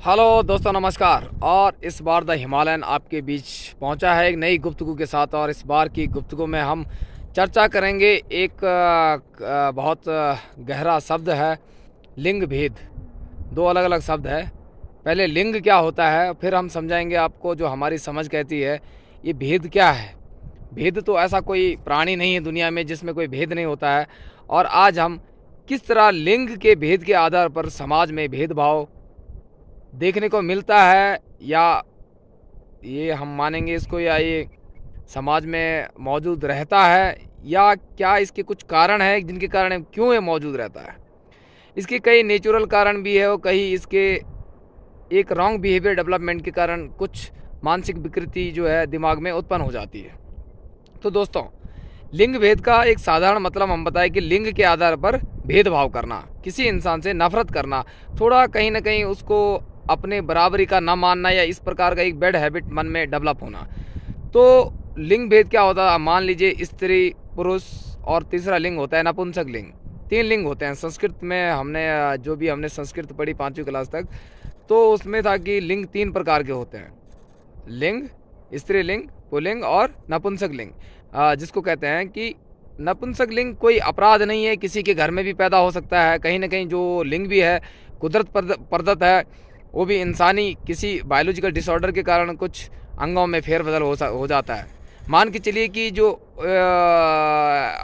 Hello दोस्तों, नमस्कार। और इस बार द हिमालयन आपके बीच पहुंचा है एक नई गुफ्तगू के साथ। और इस बार की गुफ्तगू में हम चर्चा करेंगे एक बहुत गहरा शब्द है, लिंग भेद। दो अलग अलग शब्द है। पहले लिंग क्या होता है, फिर हम समझाएंगे आपको जो हमारी समझ कहती है ये भेद क्या है। भेद तो ऐसा कोई प्राणी नहीं है दुनिया में जिसमें कोई भेद नहीं होता है। और आज हम किस तरह लिंग के भेद के आधार पर समाज में भेदभाव देखने को मिलता है, या ये हम मानेंगे इसको, या ये समाज में मौजूद रहता है, या क्या इसके कुछ कारण है जिनके कारण क्यों ये मौजूद रहता है। इसके कई नेचुरल कारण भी है और कई इसके एक रॉन्ग बिहेवियर डेवलपमेंट के कारण कुछ मानसिक विकृति जो है दिमाग में उत्पन्न हो जाती है। तो दोस्तों, लिंग भेद का एक साधारण मतलब हम बताएं कि लिंग के आधार पर भेदभाव करना, किसी इंसान से नफरत करना, थोड़ा कहीं ना कहीं उसको अपने बराबरी का ना मानना, या इस प्रकार का एक बैड हैबिट मन में डेवलप होना। तो लिंग भेद क्या होता है, मान लीजिए स्त्री, पुरुष, और तीसरा लिंग होता है नपुंसक लिंग। तीन लिंग होते हैं संस्कृत में। जो भी हमने संस्कृत पढ़ी 5वीं क्लास तक, तो उसमें था कि लिंग 3 प्रकार के होते हैं। लिंग, स्त्रीलिंग, पुल्लिंग और नपुंसक लिंग। जिसको कहते हैं कि नपुंसक लिंग कोई अपराध नहीं है, किसी के घर में भी पैदा हो सकता है। कहीं ना कहीं जो लिंग भी है कुदरत प्रदत्त है, वो भी इंसानी किसी बायोलॉजिकल डिसऑर्डर के कारण कुछ अंगों में फेरबदल हो जाता है। मान के चलिए कि जो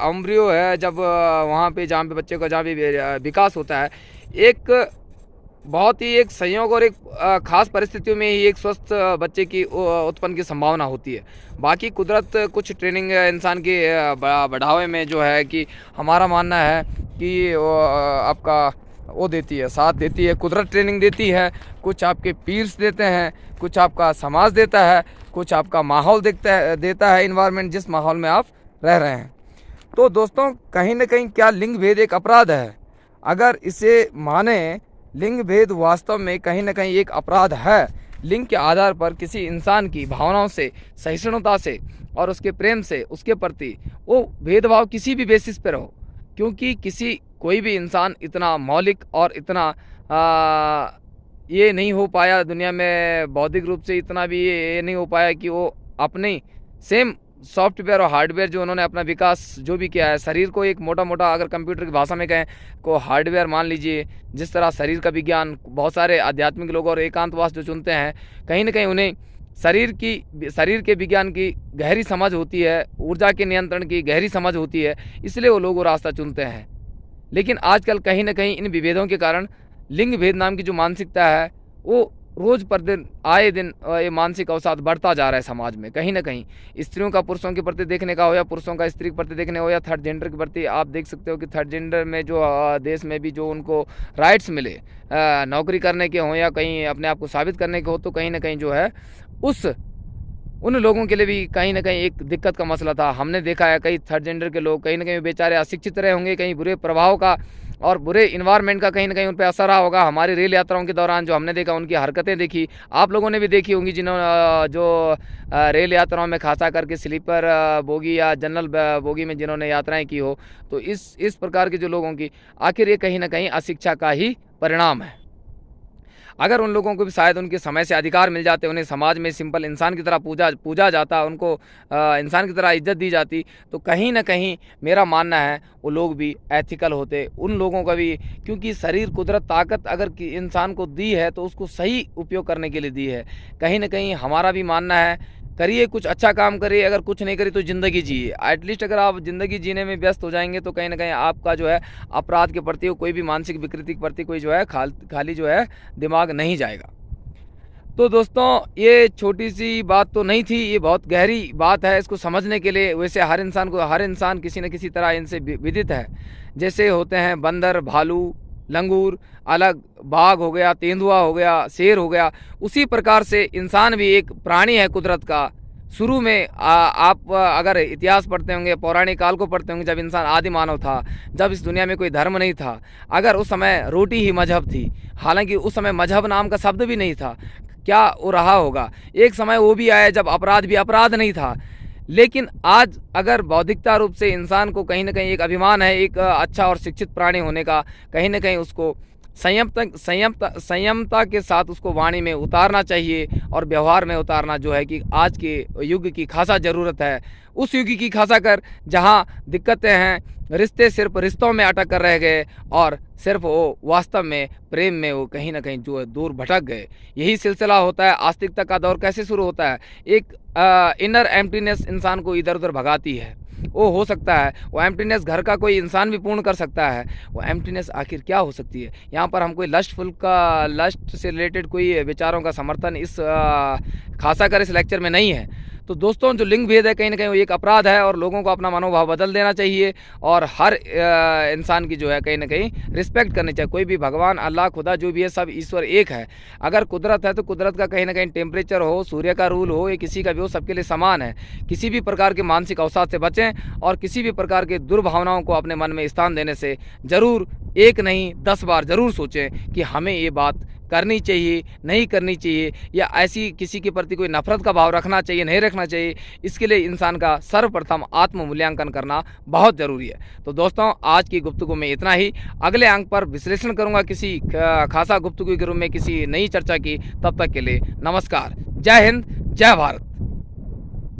एम्ब्रियो है, जब वहाँ पे जहाँ पे बच्चे का जहाँ भी विकास होता है, एक बहुत ही एक संयोग और एक खास परिस्थितियों में ही एक स्वस्थ बच्चे की उत्पन्न की संभावना होती है। बाकी कुदरत कुछ ट्रेनिंग इंसान के बढ़ावे में जो है कि हमारा मानना है कि आपका वो देती है, साथ देती है, कुदरत ट्रेनिंग देती है। कुछ आपके पीर्स देते हैं, कुछ आपका समाज देता है, कुछ आपका माहौल देता है इन्वायरमेंट, जिस माहौल में आप रह रहे हैं। तो दोस्तों, कहीं ना कहीं क्या लिंग भेद एक अपराध है? अगर इसे माने, लिंग भेद वास्तव में कहीं ना कहीं एक अपराध है। लिंग के आधार पर किसी इंसान की भावनाओं से, सहिष्णुता से और उसके प्रेम से उसके प्रति वो भेदभाव किसी भी बेसिस पर हो, क्योंकि कोई भी इंसान इतना मौलिक और इतना ये नहीं हो पाया दुनिया में, बौद्धिक रूप से इतना भी ये नहीं हो पाया कि वो अपनी सेम सॉफ्टवेयर और हार्डवेयर जो उन्होंने अपना विकास जो भी किया है, शरीर को एक मोटा मोटा अगर कंप्यूटर की भाषा में कहें को हार्डवेयर मान लीजिए। जिस तरह शरीर का विज्ञान, बहुत सारे आध्यात्मिक लोग और एकांतवास जो चुनते हैं, कहीं ना कहीं उन्हें शरीर के विज्ञान की गहरी समझ होती है, ऊर्जा के नियंत्रण की गहरी समझ होती है, इसलिए वो लोग वो रास्ता चुनते हैं। लेकिन आजकल कहीं ना कहीं इन विभेदों के कारण लिंग भेद नाम की जो मानसिकता है, वो रोज पर दिन आए दिन ये मानसिक अवसाद बढ़ता जा रहा है समाज में। कहीं ना कहीं स्त्रियों का पुरुषों के प्रति देखने का हो, या पुरुषों का स्त्री के प्रति देखने हो, या थर्ड जेंडर के प्रति आप देख सकते हो कि थर्ड जेंडर में जो देश में भी जो उनको राइट्स मिले, नौकरी करने के हों या कहीं अपने आप को साबित करने के हो, तो कहीं ना कहीं जो है उन लोगों के लिए भी कहीं ना कहीं एक दिक्कत का मसला था। हमने देखा है कई थर्ड जेंडर के लोग कहीं ना कहीं बेचारे अशिक्षित रहे होंगे, कहीं बुरे प्रभाव का और बुरे इन्वायरमेंट का कहीं ना कहीं उन पर असर रहा होगा। हमारी रेल यात्राओं के दौरान जो हमने देखा, उनकी हरकतें देखी, आप लोगों ने भी देखी होंगी, जिन्होंने जो रेल यात्राओं में खासा करके स्लीपर बोगी या जनरल बोगी में जिन्होंने यात्राएं की हो। तो इस प्रकार के जो लोगों की, आखिर ये कहीं ना कहीं अशिक्षा का ही परिणाम है। अगर उन लोगों को भी शायद उनके समय से अधिकार मिल जाते, उन्हें समाज में सिंपल इंसान की तरह पूजा जाता, उनको इंसान की तरह इज्जत दी जाती, तो कहीं ना कहीं मेरा मानना है वो लोग भी एथिकल होते, उन लोगों का भी। क्योंकि शरीर, कुदरत, ताकत अगर इंसान को दी है तो उसको सही उपयोग करने के लिए दी है। कहीं ना कहीं हमारा भी मानना है, करिए कुछ अच्छा काम करिए, अगर कुछ नहीं करिए तो ज़िंदगी जिए। एटलीस्ट अगर आप ज़िंदगी जीने में व्यस्त हो जाएंगे तो कहीं ना कहीं आपका जो है अपराध के प्रति, कोई भी मानसिक विकृति के प्रति कोई जो है खाली जो है दिमाग नहीं जाएगा। तो दोस्तों, ये छोटी सी बात तो नहीं थी, ये बहुत गहरी बात है। इसको समझने के लिए वैसे हर इंसान किसी न किसी तरह इनसे विदित है। जैसे होते हैं बंदर, भालू, लंगूर, अलग बाघ हो गया, तेंदुआ हो गया, शेर हो गया, उसी प्रकार से इंसान भी एक प्राणी है कुदरत का। शुरू में आप अगर इतिहास पढ़ते होंगे, पौराणिक काल को पढ़ते होंगे, जब इंसान आदि मानव था, जब इस दुनिया में कोई धर्म नहीं था, अगर उस समय रोटी ही मजहब थी, हालांकि उस समय मजहब नाम का शब्द भी नहीं था, क्या वो रहा होगा? एक समय वो भी आया जब अपराध भी अपराध नहीं था। लेकिन आज अगर बौद्धिकता रूप से इंसान को कहीं ना कहीं एक अभिमान है एक अच्छा और शिक्षित प्राणी होने का, कहीं ना कहीं उसको संयमता के साथ उसको वाणी में उतारना चाहिए और व्यवहार में उतारना जो है कि आज के युग की खासा ज़रूरत है। उस युग की खासा कर जहाँ दिक्कतें हैं, रिश्ते सिर्फ रिश्तों में अटक कर रह गए और सिर्फ वो वास्तव में प्रेम में वो कहीं ना कहीं जो है दूर भटक गए। यही सिलसिला होता है। आस्तिकता का दौर कैसे शुरू होता है? एक इनर एम्प्टीनेस इंसान को इधर उधर भगाती है। वो हो सकता है वो एम्प्टीनेस घर का कोई इंसान भी पूर्ण कर सकता है। वो एम्प्टीनेस आखिर क्या हो सकती है? यहाँ पर हम कोई लस्ट से रिलेटेड कोई विचारों का समर्थन इस खासा कर इस लेक्चर में नहीं है। तो दोस्तों, जो लिंग भेद है कहीं ना कहीं वो एक अपराध है और लोगों को अपना मनोभाव बदल देना चाहिए और हर इंसान की जो है कहीं ना कहीं रिस्पेक्ट करनी चाहिए। कोई भी भगवान, अल्लाह, खुदा जो भी है, सब ईश्वर एक है। अगर कुदरत है तो कुदरत का कहीं ना कहीं टेम्परेचर हो, सूर्य का रूल हो या किसी का भी हो, सबके लिए समान है। किसी भी प्रकार के मानसिक अवसाद से बचें और किसी भी प्रकार के दुर्भावनाओं को अपने मन में स्थान देने से ज़रूर एक नहीं 10 बार ज़रूर सोचें कि हमें ये बात करनी चाहिए, नहीं करनी चाहिए, या ऐसी किसी के प्रति कोई नफरत का भाव रखना चाहिए, नहीं रखना चाहिए। इसके लिए इंसान का सर्वप्रथम आत्म मूल्यांकन करना बहुत ज़रूरी है। तो दोस्तों, आज की गुफ्तगू में इतना ही। अगले अंक पर विश्लेषण करूंगा किसी खासा गुफ्तगू के रूप में किसी नई चर्चा की। तब तक के लिए नमस्कार। जय हिंद, जय भारत।